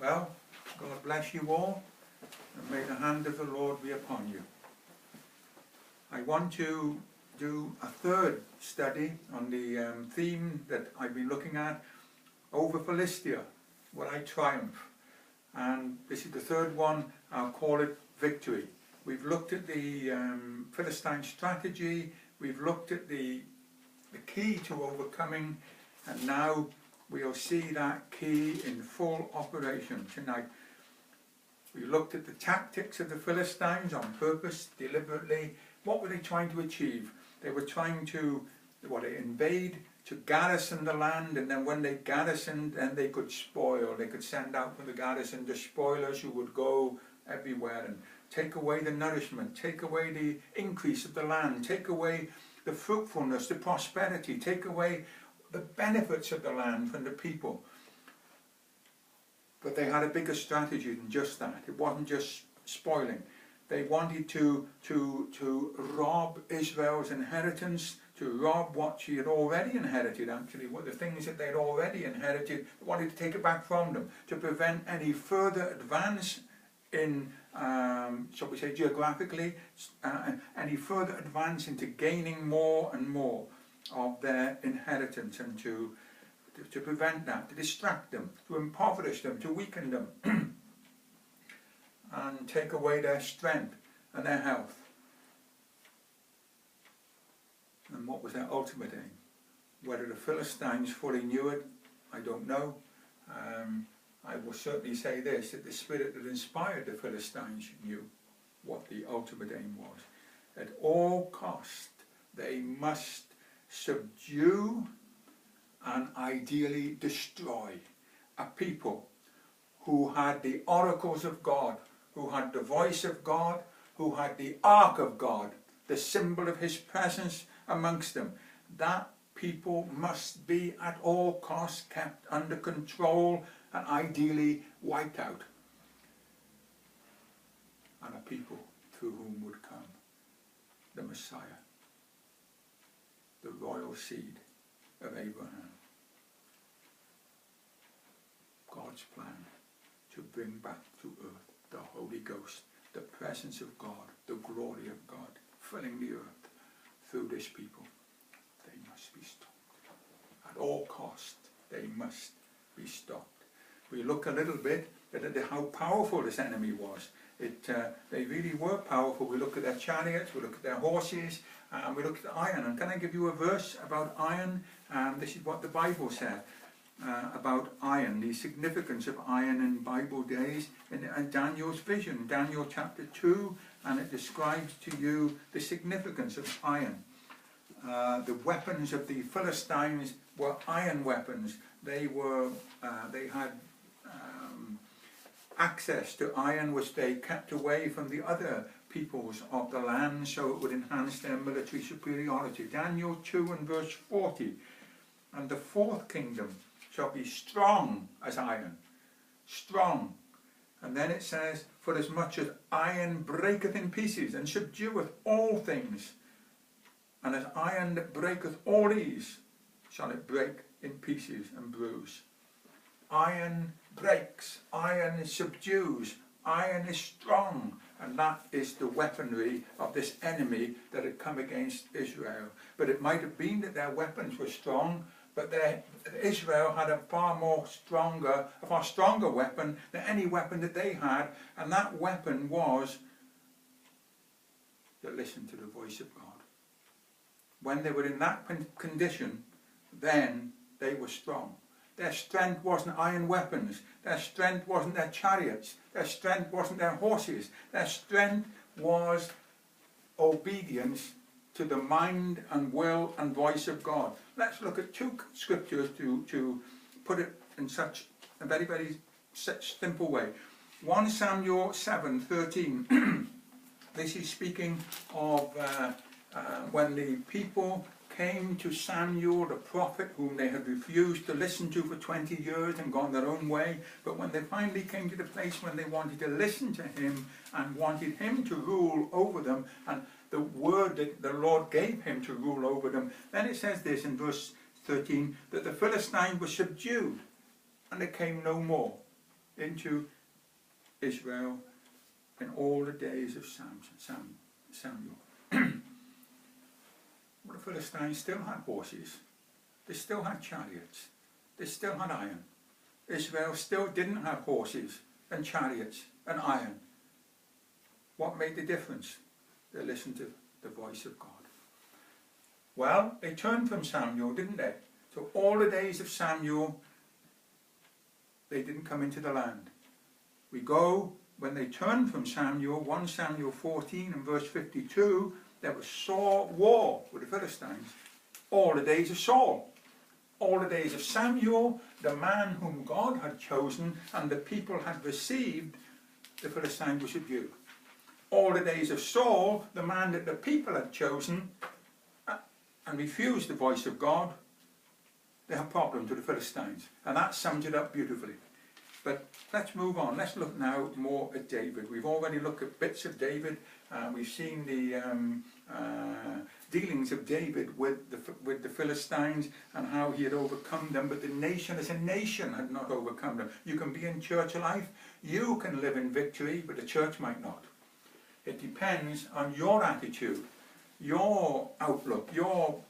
Well, God bless you all, and may the hand of the Lord be upon you. I want to do a third study on the theme that I've been looking at, over Philistia, will I triumph? And this is the third one. I'll call it victory. We've looked at the Philistine strategy, we've looked at the key to overcoming, and now we'll see that key in full operation tonight. We looked at the tactics of the Philistines on purpose, deliberately. What were they trying to achieve? They were trying to invade, to garrison the land, and then when they garrisoned, then they could spoil. They could send out from the garrison the spoilers who would go everywhere and take away the nourishment, take away the increase of the land, take away the fruitfulness, the prosperity, take away the benefits of the land from the people. But they had a bigger strategy than just that. It wasn't just spoiling. They wanted to rob Israel's inheritance, to rob what she had already inherited, actually, what the things that they had already inherited. They wanted to take it back from them, to prevent any further advance in, shall we say, geographically, any further advance into gaining more and more of their inheritance, and to prevent that, to distract them, to impoverish them, to weaken them, and take away their strength and their health. And what was their ultimate aim? Whether the Philistines fully knew it, I don't know. I will certainly say this, that the spirit that inspired the Philistines knew what the ultimate aim was. At all cost, they must subdue and ideally destroy a people who had the oracles of God, who had the voice of God, who had the ark of God, the symbol of his presence amongst them. That people must be at all costs kept under control and ideally wiped out. And a people through whom would come the Messiah, the royal seed of Abraham. God's plan to bring back to earth the Holy Ghost, the presence of God, the glory of God, filling the earth through this people. They must be stopped. At all cost, they must be stopped. We look a little bit at how powerful this enemy was. They really were powerful. We look at their chariots, we look at their horses, and we look at iron. And can I give you a verse about iron? This is what the Bible said about iron, the significance of iron in Bible days, in Daniel's vision, Daniel chapter 2, and it describes to you the significance of iron. The weapons of the Philistines were iron weapons. They had access to iron which they kept away from the other peoples of the land, so it would enhance their military superiority. Daniel 2 and verse 40. And the fourth kingdom shall be strong as iron. Strong. And then it says, for as much as iron breaketh in pieces and subdueth all things, and as iron that breaketh all these, shall it break in pieces and bruise. Iron breaks, iron subdues, iron is strong, and that is the weaponry of this enemy that had come against Israel. But it might have been that their weapons were strong, but Israel had a far stronger weapon than any weapon that they had, and that weapon was to listen to the voice of God. When they were in that condition, then they were strong. Their strength wasn't iron weapons. Their strength wasn't their chariots. Their strength wasn't their horses. Their strength was obedience to the mind and will and voice of God. Let's look at two scriptures to put it in such a very, very simple way. 1 Samuel 7:13. This is speaking of when the people came to Samuel, the prophet, whom they had refused to listen to for 20 years and gone their own way. But when they finally came to the place when they wanted to listen to him and wanted him to rule over them, and the word that the Lord gave him to rule over them, then it says this in verse 13, that the Philistines were subdued and there came no more. into Israel in all the days of Samuel. Well, the Philistines still had horses. They still had chariots. They still had iron. Israel still didn't have horses and chariots and iron. What made the difference? They listened to the voice of God. Well, they turned from Samuel, didn't they? So all the days of Samuel, they didn't come into the land. We go, when they turned from Samuel, 1 Samuel 14 and verse 52, there was sore war with the Philistines. All the days of Saul. All the days of Samuel, the man whom God had chosen and the people had received, the Philistines were subdued. All the days of Saul, the man that the people had chosen and refused the voice of God, they have problems with the Philistines. And that sums it up beautifully. But let's move on. Let's look now more at David. We've already looked at bits of David. We've seen the dealings of David with the Philistines and how he had overcome them. But the nation as a nation had not overcome them. You can be in church life. You can live in victory, but the church might not. It depends on your attitude, your outlook, your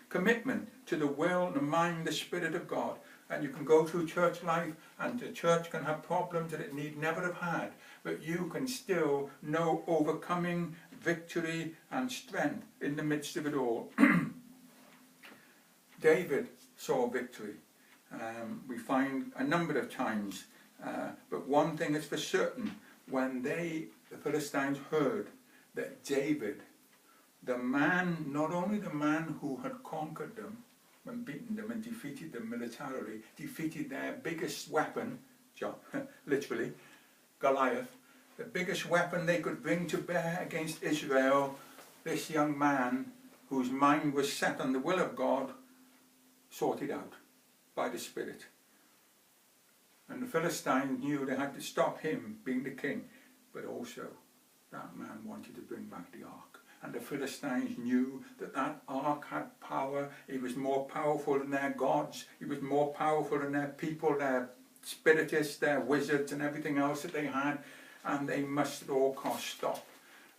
commitment to the will, the mind, the Spirit of God. And you can go through church life and the church can have problems that it need never have had, but you can still know overcoming, victory and strength in the midst of it all. David saw victory. We find a number of times, but one thing is for certain, when the Philistines heard that David, the man, not only the man who had conquered them and beaten them and defeated them militarily, defeated their biggest weapon, literally, Goliath, the biggest weapon they could bring to bear against Israel, this young man whose mind was set on the will of God, sorted out by the Spirit. And the Philistines knew they had to stop him being the king, but also that man wanted to bring back the ark. And the Philistines knew that that ark had power. It was more powerful than their gods. It was more powerful than their people, their spiritists, their wizards and everything else that they had. And they must at all costs stop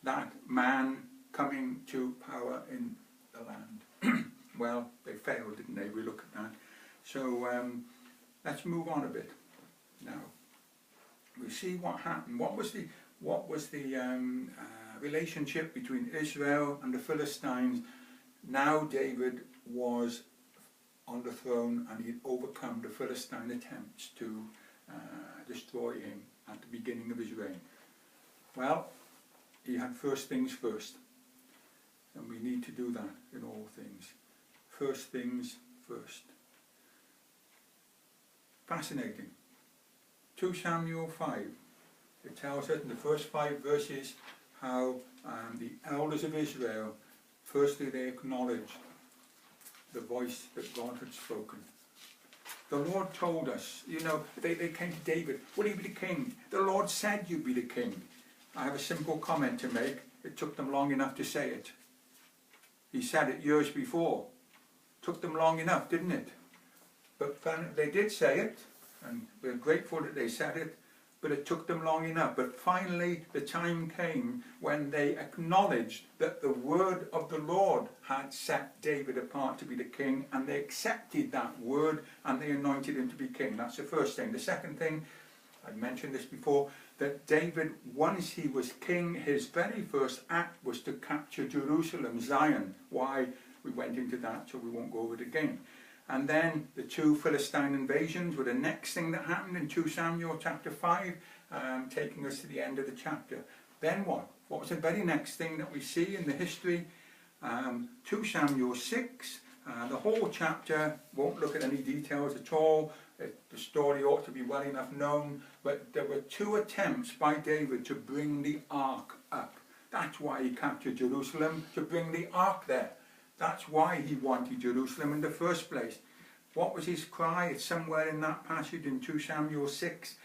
that man coming to power in the land. Well, they failed, didn't they? We look at that. So let's move on a bit now. We see what happened. What was the relationship between Israel and the Philistines? Now David was on the throne and he'd overcome the Philistine attempts to destroy him at the beginning of his reign. Well, he had first things first, and we need to do that in all things. First things first. Fascinating. 2 Samuel 5. It tells us in the first 5 verses how the elders of Israel, firstly they acknowledged the voice that God had spoken. The Lord told us, you know, they came to David, will you be the king? The Lord said you'd be the king. I have a simple comment to make. It took them long enough to say it. He said it years before. Took them long enough, didn't it? But they did say it, and we're grateful that they said it, but it took them long enough. But finally the time came when they acknowledged that the word of the Lord had set David apart to be the king, and they accepted that word and they anointed him to be king. That's the first thing. The second thing, I mentioned this before, that David, once he was king, his very first act was to capture Jerusalem, Zion. Why? We went into that, so we won't go over it again. And then the 2 Philistine invasions were the next thing that happened in 2 Samuel chapter 5, taking us to the end of the chapter. Then what? What was the very next thing that we see in the history? 2 Samuel 6, the whole chapter, won't look at any details at all. The story ought to be well enough known, but there were 2 attempts by David to bring the ark up. That's why he captured Jerusalem, to bring the ark there. That's why he wanted Jerusalem in the first place. What was his cry? It's somewhere in that passage in 2 Samuel 6.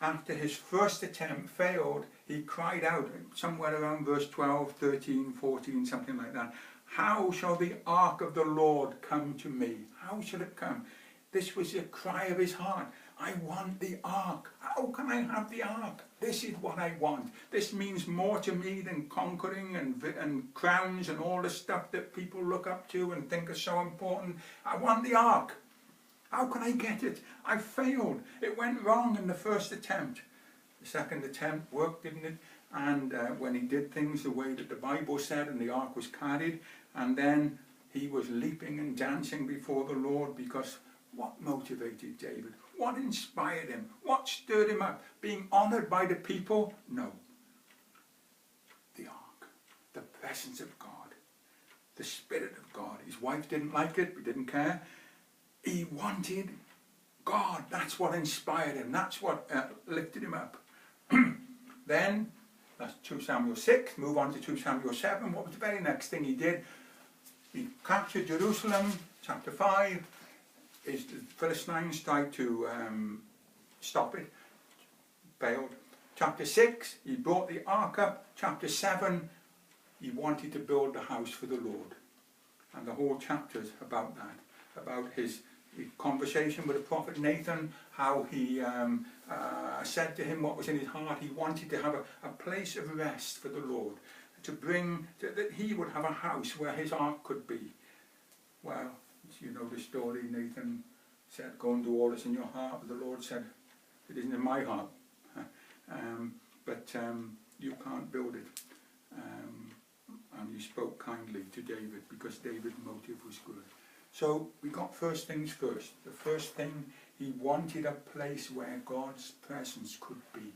After his first attempt failed, he cried out, somewhere around verse 12, 13, 14, something like that. How shall the ark of the Lord come to me? How shall it come? This was the cry of his heart. I want the ark. How can I have the ark? This is what I want. This means more to me than conquering and crowns and all the stuff that people look up to and think are so important. I want the ark. How can I get it? I failed. It went wrong in the first attempt. The second attempt worked, didn't it? And when he did things the way that the Bible said and the ark was carried, and then he was leaping and dancing before the Lord, because what motivated David? What inspired him? What stirred him up? Being honoured by the people? No. The ark. The presence of God. The Spirit of God. His wife didn't like it, but didn't care. He wanted God. That's what inspired him. That's what lifted him up. Then, that's 2 Samuel 6. Move on to 2 Samuel 7. What was the very next thing he did? He captured Jerusalem. Chapter 5. The Philistines tried to stop it. Failed. Chapter 6. He brought the ark up. Chapter 7. He wanted to build the house for the Lord. And the whole chapter is about that. About his conversation with the prophet Nathan, how he said to him what was in his heart. He wanted to have a place of rest for the Lord, that he would have a house where his ark could be. Well, you know the story. Nathan said, go and do all this in your heart, but the Lord said, it isn't in my heart. But you can't build it. And he spoke kindly to David, because David's motive was good. So we got first things first. The first thing, he wanted a place where God's presence could be.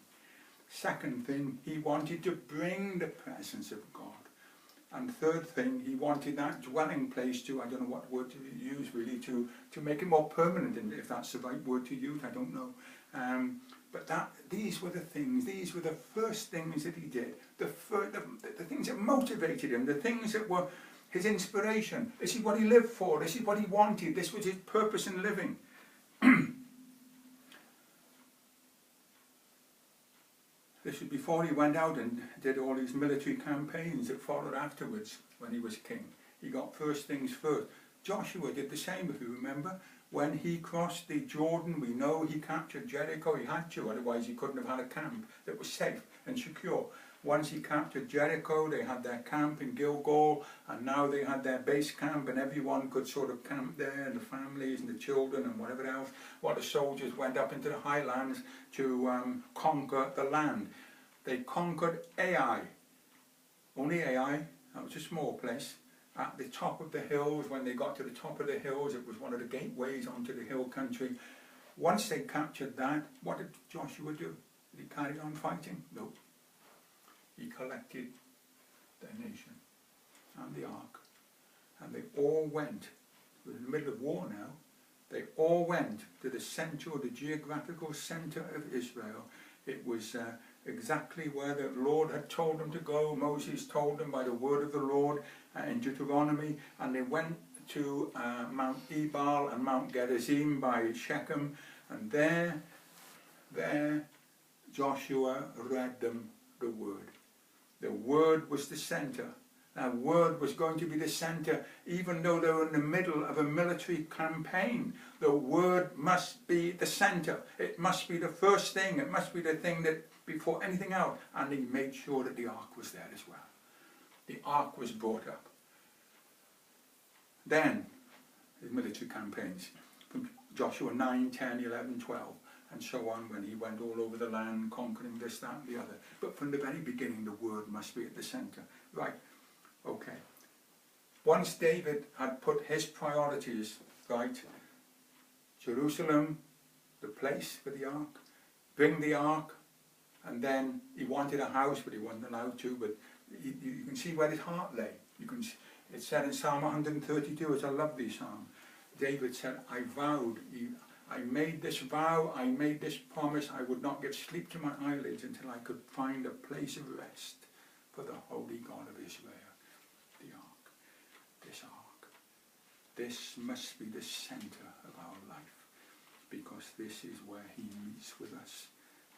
Second thing, he wanted to bring the presence of God. And third thing, he wanted that dwelling place to, I don't know what word to use really, to make it more permanent, and if that's the right word to use, I don't know. But these were the things, these were the first things that he did. The things that motivated him, the things that were his inspiration. This is what he lived for. This is what he wanted. This was his purpose in living. This was before he went out and did all these military campaigns that followed afterwards when he was king. He got first things first. Joshua did the same, if you remember. When he crossed the Jordan, we know he captured Jericho. He had to, otherwise he couldn't have had a camp that was safe and secure. Once he captured Jericho, they had their camp in Gilgal, and now they had their base camp, and everyone could sort of camp there, and the families and the children and whatever else. While the soldiers went up into the highlands to conquer the land. They conquered Ai. Only Ai. That was a small place. At the top of the hills, when they got to the top of the hills, it was one of the gateways onto the hill country. Once they captured that, what did Joshua do? Did he carry on fighting? No. He collected their nation and the ark, and they all went. We're in the middle of war now. They all went to the centre, the geographical centre of Israel. It was exactly where the Lord had told them to go. Moses told them by the word of the Lord in Deuteronomy, and they went to Mount Ebal and Mount Gerizim by Shechem, and there Joshua read them the word. The word was the centre. That word was going to be the centre, even though they were in the middle of a military campaign. The word must be the centre. It must be the first thing. It must be the thing that before anything else. And he made sure that the ark was there as well. The ark was brought up. Then, the military campaigns, from Joshua 9, 10, 11, 12. And so on, when he went all over the land, conquering this, that and the other. But from the very beginning, the word must be at the centre. Right, okay. Once David had put his priorities, right, Jerusalem, the place for the ark, bring the ark, and then he wanted a house, but he wasn't allowed to, but you can see where his heart lay. It said in Psalm 132, it's a lovely psalm, David said, I vowed, I made this vow, I made this promise, I would not give sleep to my eyelids until I could find a place of rest for the holy God of Israel. The ark, this ark. This must be the centre of our life, because this is where he meets with us,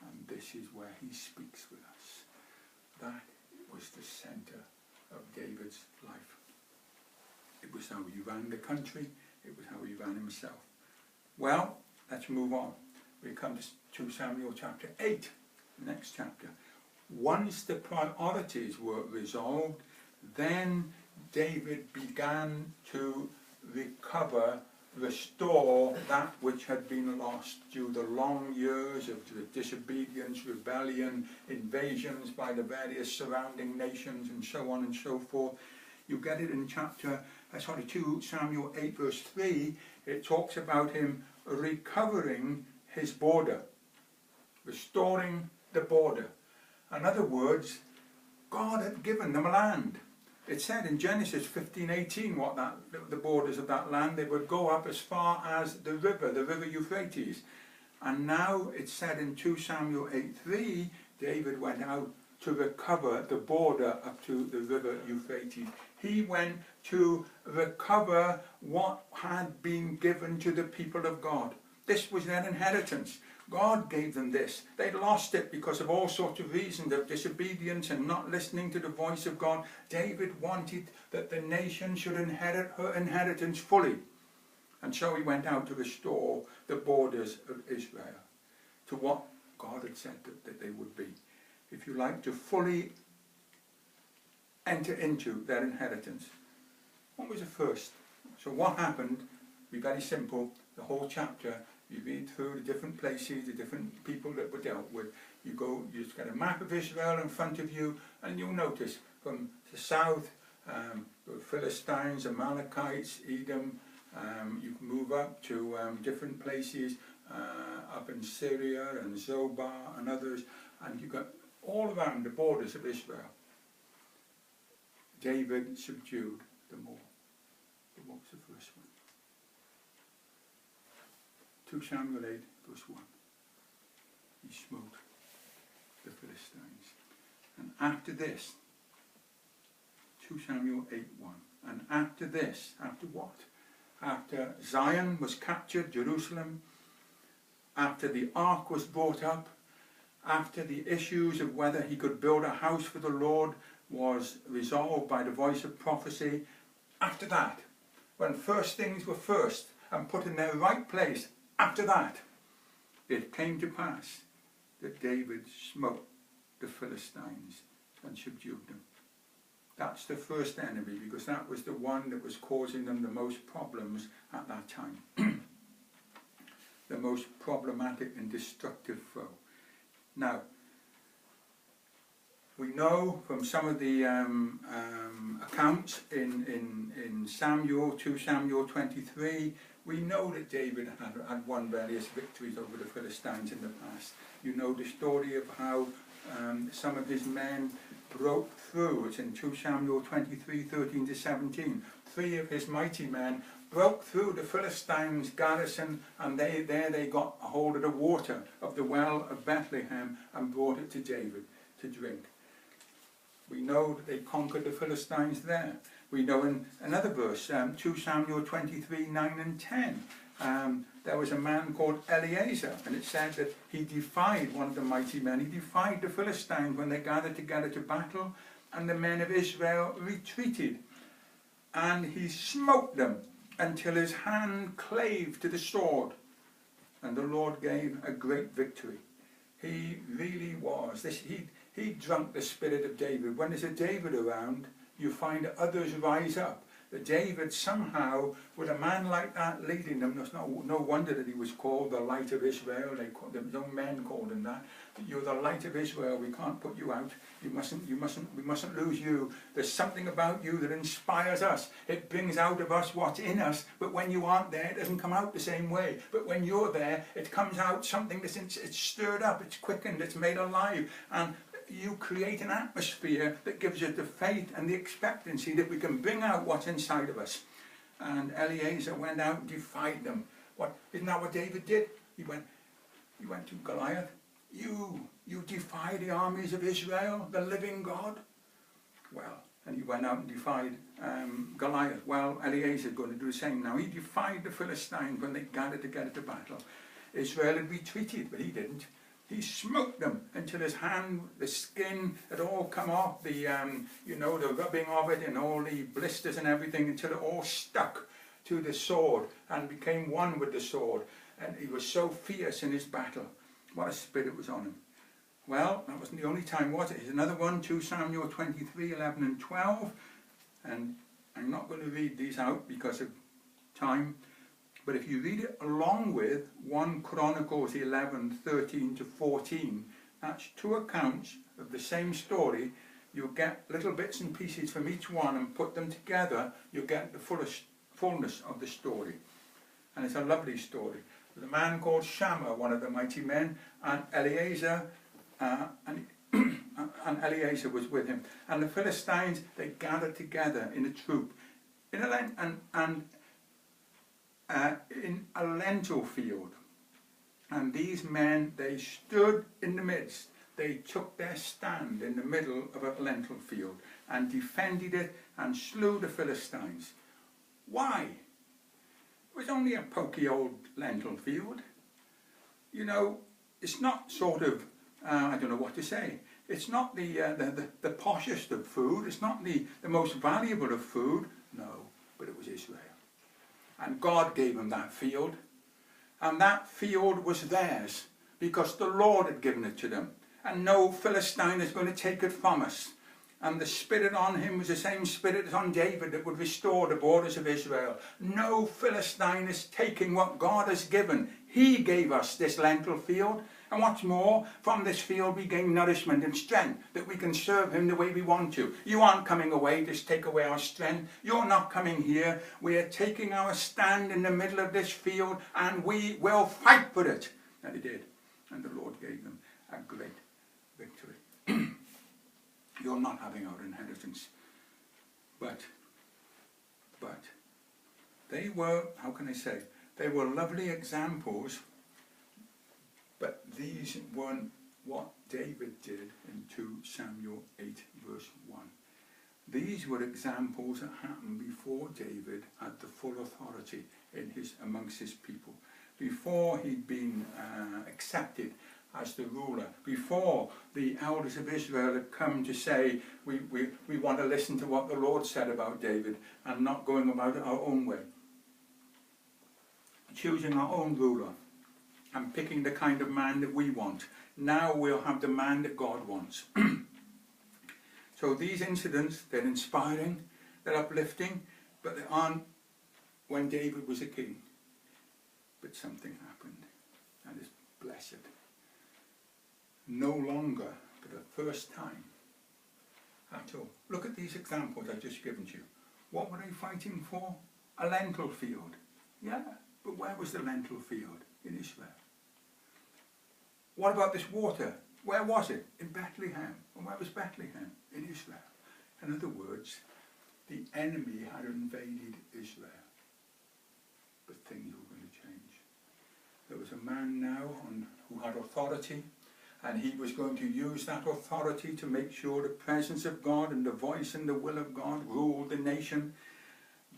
and this is where he speaks with us. That was the centre of David's life. It was how he ran the country, it was how he ran himself. Well, let's move on. We come to 2 Samuel chapter 8, the next chapter. Once the priorities were resolved, then David began to restore that which had been lost due to long years of disobedience, rebellion, invasions by the various surrounding nations, and so on and so forth. You get it in 2 Samuel 8 verse 3. It talks about him recovering his border, restoring the border. In other words, God had given them a land. It said in Genesis 15:18 what the borders of that land, they would go up as far as the river Euphrates. And now it's said in 2 Samuel 8:3, David went out to recover the border up to the river Euphrates. He went to recover what had been given to the people of God. This was their inheritance. God gave them this. They lost it because of all sorts of reasons of disobedience and not listening to the voice of God. David wanted that the nation should inherit her inheritance fully. And so he went out to restore the borders of Israel to what God had said that they would be. If you like, to fully enter into their inheritance. What was the first? So what happened? Be very simple. The whole chapter, you read through the different places, the different people that were dealt with. You just get a map of Israel in front of you, and you'll notice from the south, the Philistines, Amalekites, Edom. You can move up to different places up in Syria and Zobah and others, and you've got all around the borders of Israel. David subdued them all. But what was the first one? 2 Samuel 8 verse 1. He smote the Philistines. And after this, 2 Samuel 8:1. And after this, after what? After Zion was captured, Jerusalem, after the ark was brought up, after the issues of whether he could build a house for the Lord was resolved by the voice of prophecy, after that, when first things were first and put in their right place, after that, it came to pass that David smote the Philistines and subdued them. That's the first enemy, because that was the one that was causing them the most problems at that time. The most problematic and destructive foe. Now, we know from some of the accounts in Samuel, 2 Samuel 23, we know that David had won various victories over the Philistines in the past. You know the story of how some of his men broke through. It's in 2 Samuel 23, 13 to 17. 3 of his mighty men broke through the Philistines' garrison, and they got a hold of the water of the well of Bethlehem and brought it to David to drink. We know that they conquered the Philistines there. We know in another verse, 2 Samuel 23, 9 and 10, there was a man called Eleazar, and it said that he defied one of the mighty men. He defied the Philistines when they gathered together to battle, and the men of Israel retreated. And he smote them until his hand clave to the sword. And the Lord gave a great victory. He really was. He drunk the spirit of David. When there's a David around, you find others rise up. That David somehow, with a man like that leading them, there's no wonder that he was called the light of Israel. His own men called him that. You're the light of Israel. We can't put you out. We mustn't lose you. There's something about you that inspires us. It brings out of us what's in us. But when you aren't there, it doesn't come out the same way. But when you're there, it comes out something it's stirred up. It's quickened. It's made alive. And you create an atmosphere that gives us the faith and the expectancy that we can bring out what's inside of us. And Eleazar went out and defied them. Isn't that what David did? He went to Goliath. You defy the armies of Israel, the living God? Well, and he went out and defied Goliath. Well, Eleazar is going to do the same now. He defied the Philistines when they gathered together to battle. Israel had retreated, but he didn't. He smote them until his hand, the skin had all come off, the rubbing of it and all the blisters and everything, until it all stuck to the sword and became one with the sword. and he was so fierce in his battle. What a spirit was on him. Well, that wasn't the only time, was it? Here's another one, 2 Samuel 23, 11 and 12. And I'm not going to read these out because of time. But if you read it along with 1 Chronicles 11, 13 to 14, that's 2 accounts of the same story. You'll get little bits and pieces from each one and put them together. You'll get the fullness of the story. And it's a lovely story. There's a man called Shammah, one of the mighty men, and Eleazar, and Eleazar was with him. And the Philistines, they gathered together in a troop in a lentil field. And these men, they stood in the midst. They took their stand in the middle of a lentil field and defended it and slew the Philistines. Why? It was only a poky old lentil field. You know, it's not sort of, I don't know what to say. It's not the poshest of food. It's not the most valuable of food. No, but it was Israel. And God gave them that field. And that field was theirs because the Lord had given it to them. And no Philistine is going to take it from us. And the spirit on him was the same spirit as on David that would restore the borders of Israel. No Philistine is taking what God has given. He gave us this lentil field. And what's more, from this field we gain nourishment and strength that we can serve him the way we want to. You aren't coming away to take away our strength. You're not coming here. We are taking our stand in the middle of this field and we will fight for it. And he did. And the Lord gave them a great victory. You're not having our inheritance. But they were, how can I say, they were lovely examples, but these weren't what David did in 2 Samuel 8 verse 1. These were examples that happened before David had the full authority amongst his people, before he'd been accepted as the ruler, before the elders of Israel had come to say, we want to listen to what the Lord said about David and not going about it our own way. Choosing our own ruler and picking the kind of man that we want. Now we'll have the man that God wants. So these incidents, they're inspiring, they're uplifting, but they aren't when David was a king. But something happened, and it's blessed. No longer, for the first time at all. Look at these examples I've just given to you. What were they fighting for? A lentil field. Yeah, but where was the lentil field? In Israel. What about this water? Where was it? In Bethlehem. And where was Bethlehem? In Israel. In other words, the enemy had invaded Israel. But things were going to change. There was a man now who had authority, and he was going to use that authority to make sure the presence of God and the voice and the will of God ruled the nation.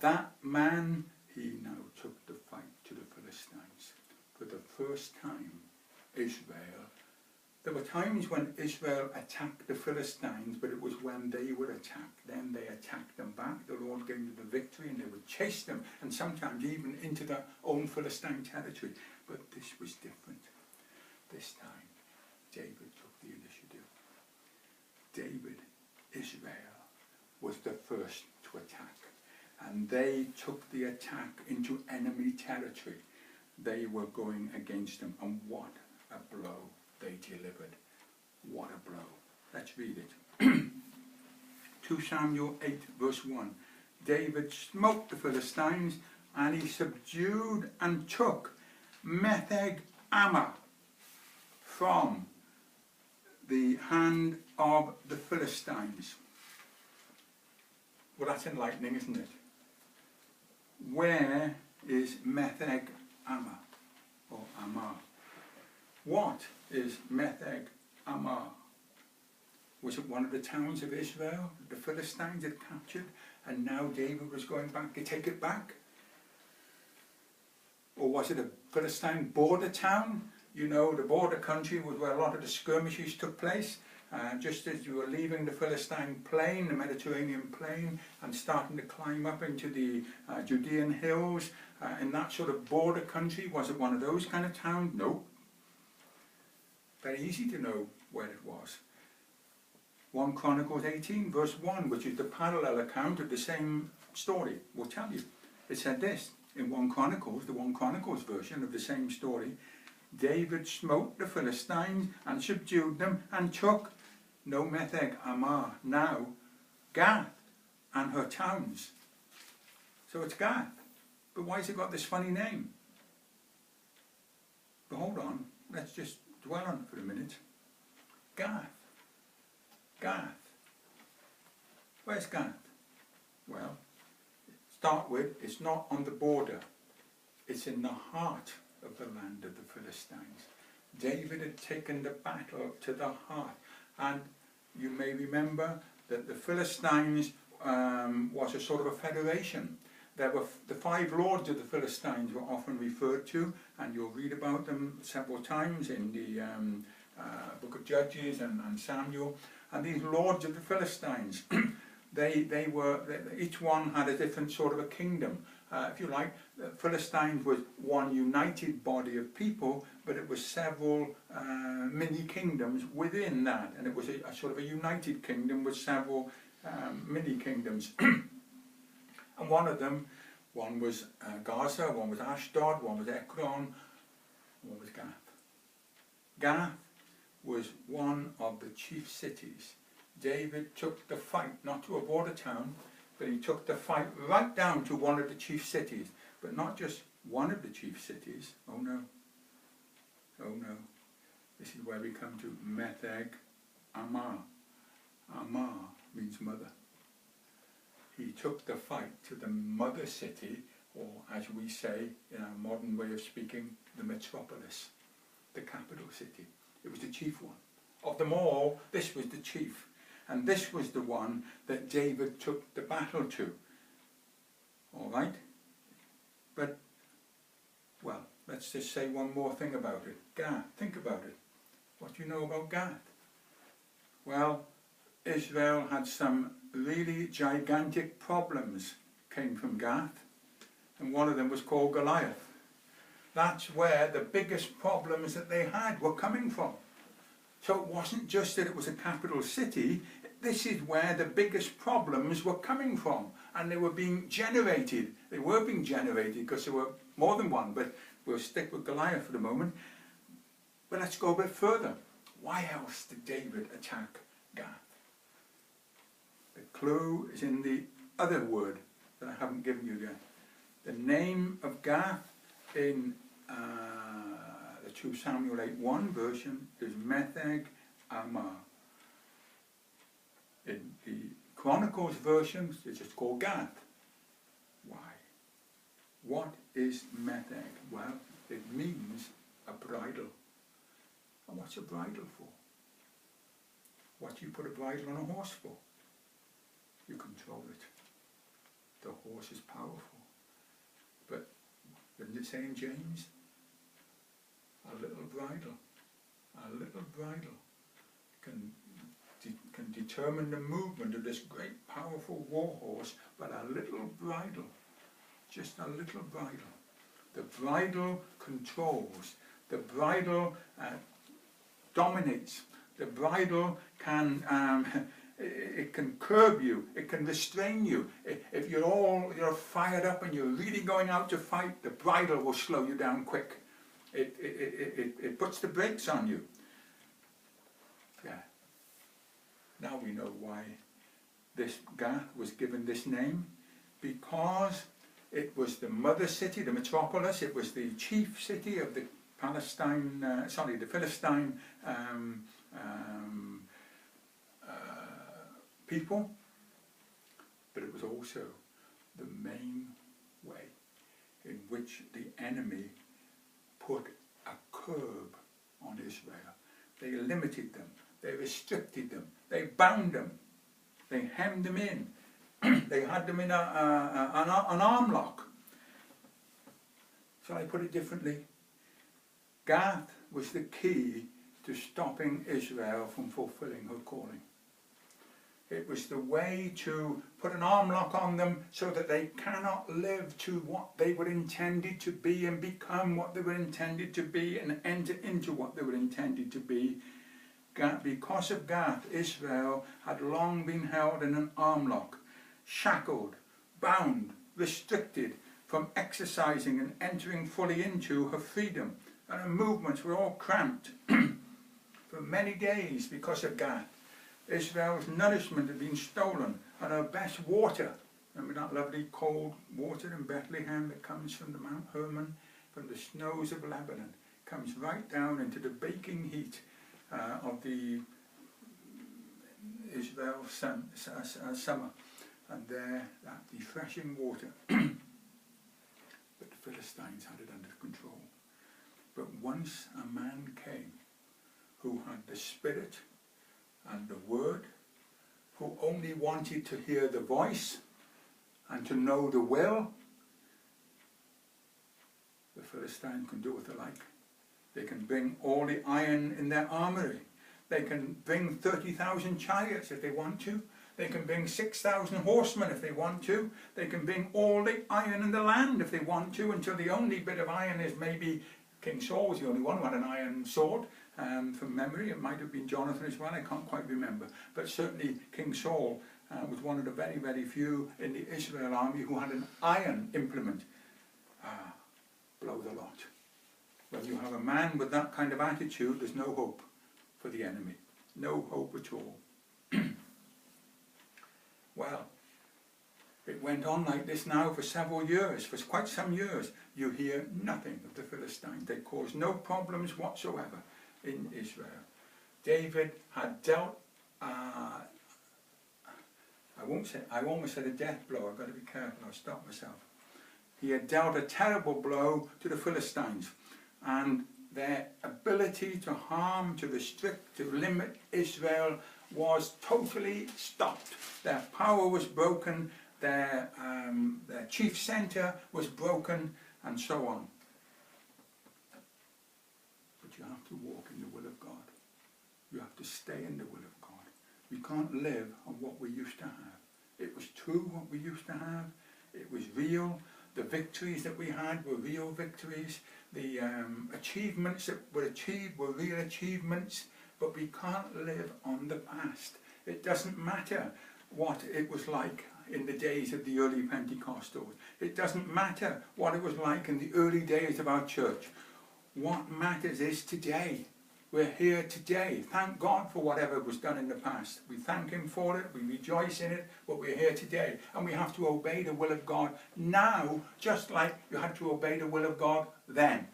That man, he now took the fight to the Philistines. For the first time, Israel, there were times when Israel attacked the Philistines, but it was when they were attacked. Then they attacked them back. The Lord gave them the victory, and they would chase them, and sometimes even into their own Philistine territory. But this was different. This time, David took the initiative. David, Israel, was the first to attack. And they took the attack into enemy territory. They were going against them. And what a blow they delivered. What a blow. Let's read it. 2 Samuel 8 verse 1. David smote the Philistines, and he subdued and took Metheg Ammah from the hand of the Philistines. Well, that's enlightening, isn't it? Where is Metheg Ammah, or Ammah? What is Metheg Ammah? Was it one of the towns of Israel that the Philistines had captured, and now David was going back to take it back? Or was it a Philistine border town? You know, the border country was where a lot of the skirmishes took place, just as you were leaving the Philistine plain, the Mediterranean plain, and starting to climb up into the Judean hills, in that sort of border country. Was it one of those kind of towns? No. Very easy to know where it was. 1 Chronicles 18 verse 1, which is the parallel account of the same story, will tell you. It said this in 1 Chronicles, the 1 Chronicles version of the same story: David smote the Philistines and subdued them and took no Metheg Ammah, now Gath and her towns. So it's Gath. But why has it got this funny name? But hold on, let's just dwell on it for a minute. Gath. Gath. Where's Gath? Well, start with, it's not on the border. It's in the heart of the land of the Philistines. David had taken the battle to the heart. And you may remember that the Philistines was a sort of a federation. There were the 5 lords of the Philistines were often referred to, and you'll read about them several times in the book of Judges and Samuel. And these lords of the Philistines, they were, each one had a different sort of a kingdom. If you like, the Philistines was one united body of people, but it was several mini kingdoms within that, and it was a sort of a united kingdom with several mini kingdoms. And one of them, one was Gaza, one was Ashdod, one was Ekron, one was Gath. Gath was one of the chief cities. David took the fight, not to a border town, but he took the fight right down to one of the chief cities. But not just one of the chief cities. Oh no. Oh no. This is where we come to Metheg Ammah. Ammah means mother. He took the fight to the mother city, or as we say in our modern way of speaking, the metropolis, the capital city. It was the chief one. Of them all, this was the chief. And this was the one that David took the battle to. All right? But, well, let's just say one more thing about it. Gath, think about it. What do you know about Gath? Well, Israel had some really gigantic problems came from Gath, and one of them was called Goliath. That's where the biggest problems that they had were coming from. So it wasn't just that it was a capital city, this is where the biggest problems were coming from, and they were being generated. They were being generated because there were more than one, but we'll stick with Goliath for the moment. But let's go a bit further. Why else did David attack Gath? The clue is in the other word that I haven't given you yet. The name of Gath in the 2 Samuel 8:1 version is Metheg Ammah. In the Chronicles version, it's just called Gath. Why? What is Metheg? Well, it means a bridle. And what's a bridle for? What do you put a bridle on a horse for? You control it. The horse is powerful. But didn't it say in James? A little bridle can determine the movement of this great powerful war horse, but a little bridle, just a little bridle. The bridle controls. The bridle dominates. The bridle can it can curb you, it can restrain you. If you're fired up and you're really going out to fight, the bridle will slow you down quick. It puts the brakes on you. Yeah. Now we know why this Gath was given this name, because it was the mother city, the metropolis. It was the chief city of the the Philistine people, but it was also the main way in which the enemy put a curb on Israel. They limited them, they restricted them, they bound them, they hemmed them in, they had them in an arm lock. Shall I put it differently? Gath was the key to stopping Israel from fulfilling her calling. It was the way to put an arm lock on them so that they cannot live to what they were intended to be and become what they were intended to be and enter into what they were intended to be. Because of Gath, Israel had long been held in an arm lock, shackled, bound, restricted from exercising and entering fully into her freedom, and her movements were all cramped for many days because of Gath. Israel's nourishment had been stolen, and her best water, remember that lovely cold water in Bethlehem that comes from the Mount Hermon, from the snows of Lebanon, comes right down into the baking heat of the Israel summer, and there that refreshing water. But the Philistines had it under control. But once a man came who had the Spirit and the Word, who only wanted to hear the voice and to know the will, the Philistines can do what they like. They can bring all the iron in their armoury. They can bring 30,000 chariots if they want to. They can bring 6,000 horsemen if they want to. They can bring all the iron in the land if they want to, until the only bit of iron is maybe King Saul was the only one who had an iron sword. From memory, it might have been Jonathan as well, I can't quite remember. But certainly King Saul was one of the very, very few in the Israel army who had an iron implement. Blow the lot. When you have a man with that kind of attitude, there's no hope for the enemy. No hope at all. Well, it went on like this now for several years, for quite some years. You hear nothing of the Philistines. They cause no problems whatsoever in Israel. David had dealt, I almost said a death blow. I've got to be careful, I'll stop myself. He had dealt a terrible blow to the Philistines, and their ability to harm, to restrict, to limit Israel was totally stopped. Their power was broken, their chief centre was broken, and so on. But you have to walk in the will of God. You have to stay in the will of God. We can't live on what we used to have. It was true what we used to have. It was real. The victories that we had were real victories. The achievements that were achieved were real achievements. But we can't live on the past. It doesn't matter what it was like in the days of the early Pentecostals. It doesn't matter what it was like in the early days of our church. What matters is today. We're here today. Thank God for whatever was done in the past. We thank Him for it, we rejoice in it, but we're here today. And we have to obey the will of God now, just like you had to obey the will of God then.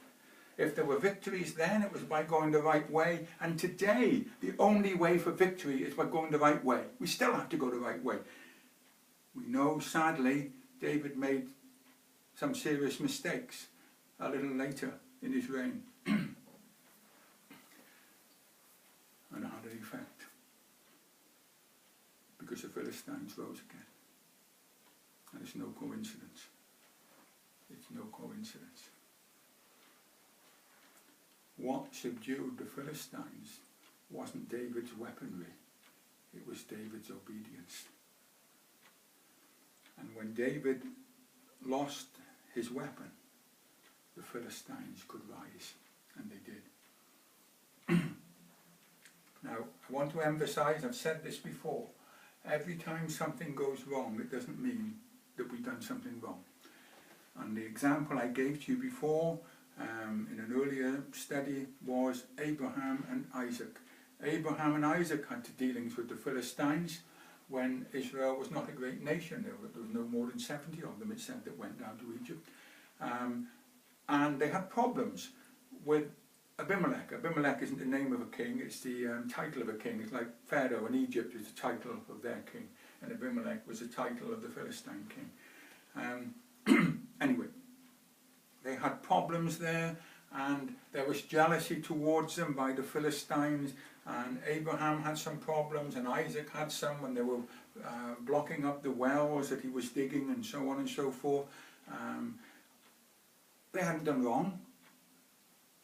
If there were victories then, it was by going the right way. And today, the only way for victory is by going the right way. We still have to go the right way. We know, sadly, David made some serious mistakes a little later in his reign. And it had an effect. Because the Philistines rose again. And it's no coincidence. It's no coincidence. What subdued the Philistines wasn't David's weaponry, it was David's obedience. And when David lost his weapon, the Philistines could rise, and they did. Now, I want to emphasize, I've said this before, every time something goes wrong, it doesn't mean that we've done something wrong. And the example I gave to you before, in an earlier study, was Abraham and Isaac. Abraham and Isaac had dealings with the Philistines when Israel was not a great nation. There was no more than 70 of them, it said, that went down to Egypt. And they had problems with Abimelech. Abimelech isn't the name of a king, it's the title of a king. It's like Pharaoh in Egypt is the title of their king, and Abimelech was the title of the Philistine king. Anyway, they had problems there, and there was jealousy towards them by the Philistines, and Abraham had some problems, and Isaac had some when they were blocking up the wells that he was digging, and so on and so forth. They hadn't done wrong.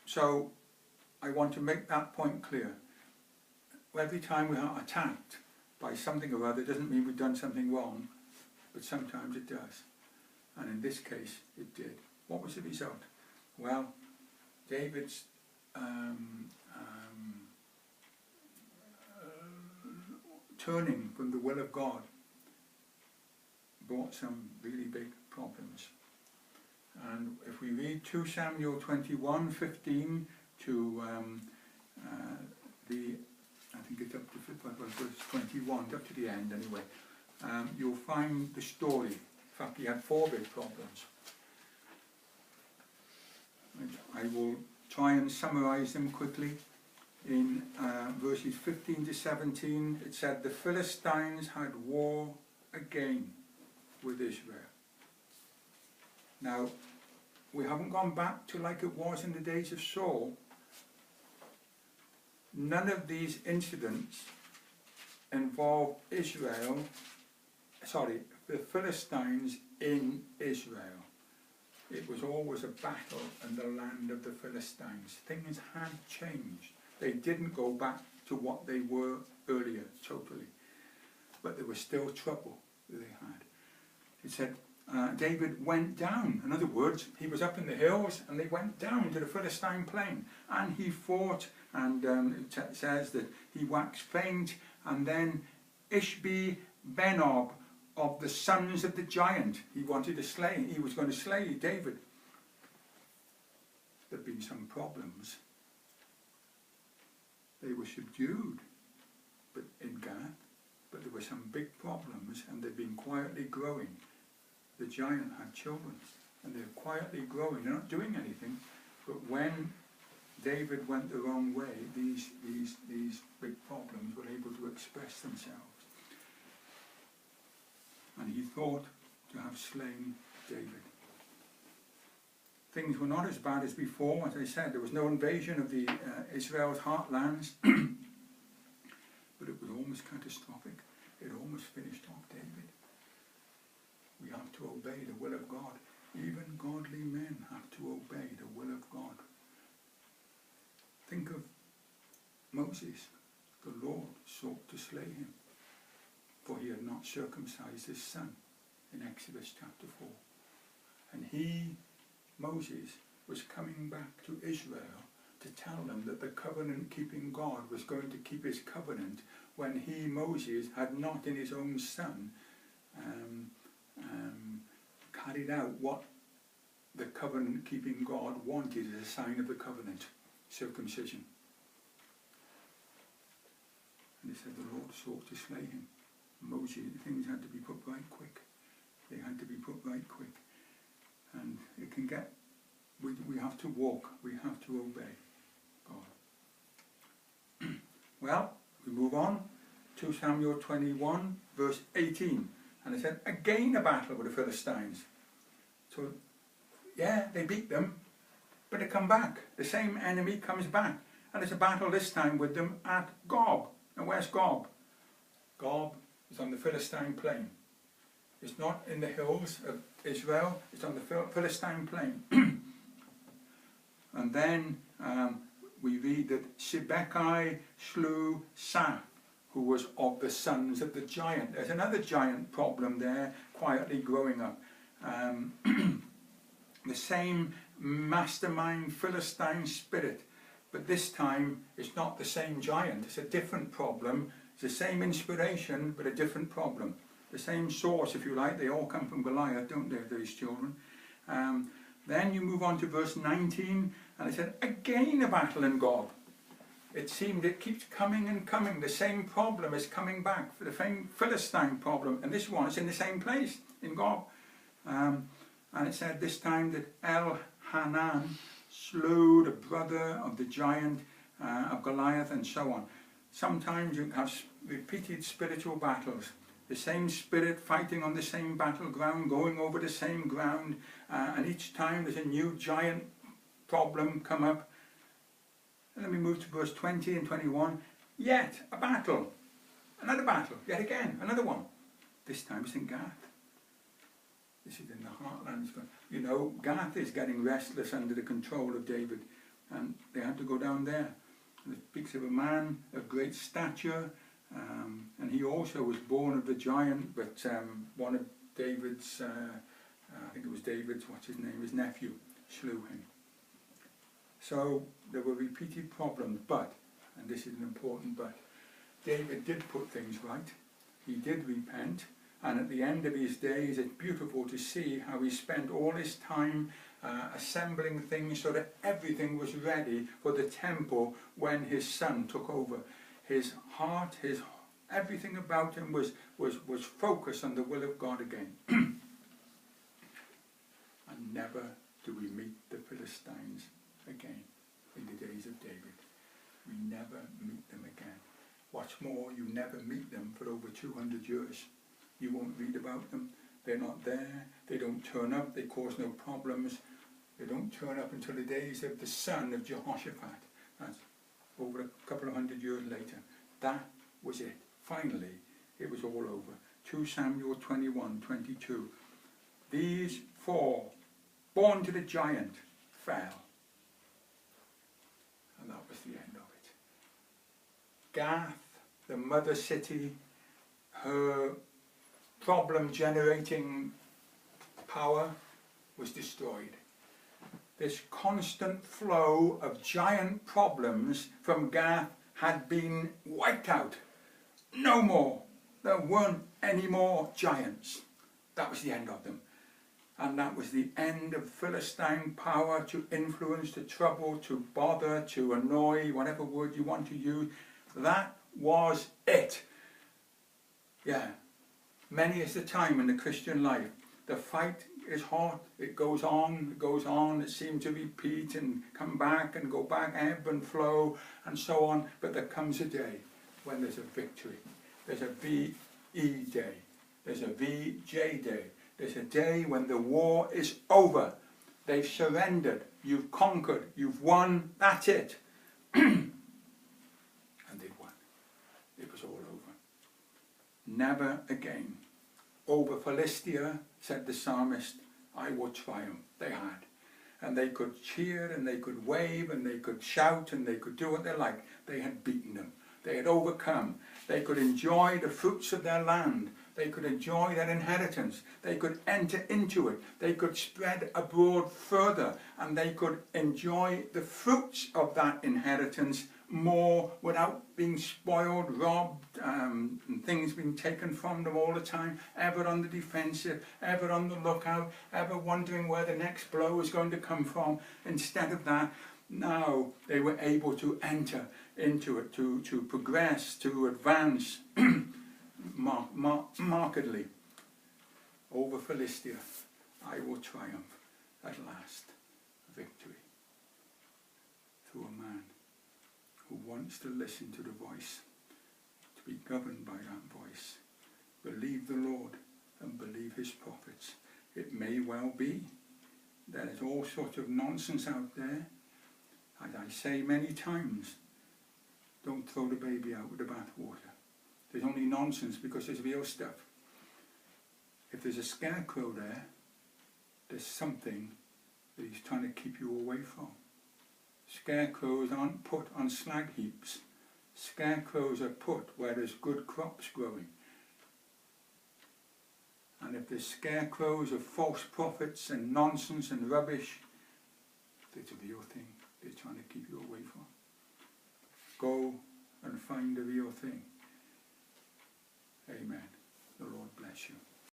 So I want to make that point clear. Every time we are attacked by something or other doesn't mean we've done something wrong, but sometimes it does. And in this case, it did. What was the result? Well, David's turning from the will of God brought some really big problems. And if we read 2 Samuel 21:15 to I think it's up to verse 21, up to the end anyway, you'll find the story. In fact, he had 4 big problems. I will try and summarise them quickly. In verses 15 to 17, it said, the Philistines had war again with Israel. Now, we haven't gone back to like it was in the days of Saul. None of these incidents involve the Philistines in Israel. It was always a battle in the land of the Philistines. Things had changed. They didn't go back to what they were earlier, totally. But there was still trouble that they had. It said, David went down. In other words, he was up in the hills and they went down to the Philistine plain. And he fought, and it says that he waxed faint. And then Ishbi-Benob of the sons of the giant, he was going to slay David. There had been some problems. They were subdued in Gath, but there were some big problems, and they'd been quietly growing. The giant had children, and they're quietly growing. They're not doing anything, but when David went the wrong way, these big problems were able to express themselves. And he thought to have slain David. Things were not as bad as before. As I said, there was no invasion of the Israel's heartlands, but it was almost catastrophic. It almost finished off David. We have to obey the will of God. Even godly men have to obey the will of God. Think of Moses. The Lord sought to slay him, for he had not circumcised his son, in Exodus chapter 4. And Moses, was coming back to Israel to tell them that the covenant-keeping God was going to keep his covenant when Moses, had not in his own son carried out what the covenant-keeping God wanted as a sign of the covenant, circumcision. And they said the Lord sought to slay him. Moses, things had to be put right quick. They had to be put right quick. And it can get, we have to walk, we have to obey God. Well, we move on. 2 Samuel 21, verse 18. And it said, again a battle with the Philistines. So, yeah, they beat them, but they come back. The same enemy comes back. And it's a battle this time with them at Gob. And where's Gob? Gob is on the Philistine plain. It's not in the hills of Israel, it's on the Philistine plain. And then we read that Sibbecai slew Saph, who was of the sons of the giant. There's another giant problem there, quietly growing up. The same mastermind Philistine spirit, but this time it's not the same giant, it's a different problem. It's the same inspiration, but a different problem. The same source, if you like. They all come from Goliath, don't they, these children? Then you move on to verse 19, and it said, again a battle in Gob. It seemed it keeps coming and coming. The same problem is coming back, for the same Philistine problem, and this one is in the same place, in Gob. And it said this time that Elhanan slew the brother of the giant of Goliath, and so on. Sometimes you have repeated spiritual battles. The same spirit fighting on the same battleground, going over the same ground, and each time there's a new giant problem come up. And then we move to verse 20 and 21. Yet a battle, another battle, yet again, another one. This time it's in Gath. This is in the heartlands. You know, Gath is getting restless under the control of David. and they had to go down there. And it speaks of a man of great stature, and he also was born of the giant, but one of David's, I think it was David's, what's his name, his nephew, slew him. So there were repeated problems, but, and this is an important but, David did put things right. He did repent, and at the end of his days it's beautiful to see how he spent all his time assembling things so that everything was ready for the temple when his son took over. His heart, everything about him was focused on the will of God again. And never do we meet the Philistines again in the days of David. We never meet them again. What's more, you never meet them for over 200 years. You won't read about them. They're not there. They don't turn up. They cause no problems. They don't turn up until the days of the son of Jehoshaphat. That's over a couple of hundred years later. That was it. Finally, it was all over. 2 Samuel 21:22. These 4, born to the giant, fell. And that was the end of it. Gath, the mother city, her problem-generating power was destroyed. This constant flow of giant problems from Gath had been wiped out. No more. There weren't any more giants. That was the end of them. And that was the end of Philistine power to influence, to trouble, to bother, to annoy, whatever word you want to use. That was it. Yeah. Many is the time in the Christian life. The fight is hot, it goes on, it seems to repeat and come back and go back, ebb and flow and so on. But there comes a day when there's a victory. There's a VE day. There's a VJ day. There's a day when the war is over. They've surrendered. You've conquered. You've won. That's it. And they've won. It was all over. Never again. Over Philistia, said the psalmist, I will triumph. They had. And they could cheer and they could wave and they could shout and they could do what they liked. They had beaten them. They had overcome. They could enjoy the fruits of their land. They could enjoy their inheritance. They could enter into it. They could spread abroad further, and they could enjoy the fruits of that inheritance more without being spoiled, robbed, and things being taken from them all the time, ever on the defensive, ever on the lookout, ever wondering where the next blow is going to come from. Instead of that, now they were able to enter into it, to progress, to advance markedly. Over Philistia, I will triumph at last. Victory. Through a man who wants to listen to the voice, to be governed by that voice. Believe the Lord and believe his prophets. It may well be there's all sorts of nonsense out there. As I say many times, don't throw the baby out with the bathwater. There's only nonsense because there's real stuff. If there's a scarecrow there, there's something that he's trying to keep you away from. Scarecrows aren't put on slag heaps. Scarecrows are put where there's good crops growing. And if there's scarecrows of false prophets and nonsense and rubbish, it's a real thing they're trying to keep you away from. Go and find the real thing. Amen. The Lord bless you.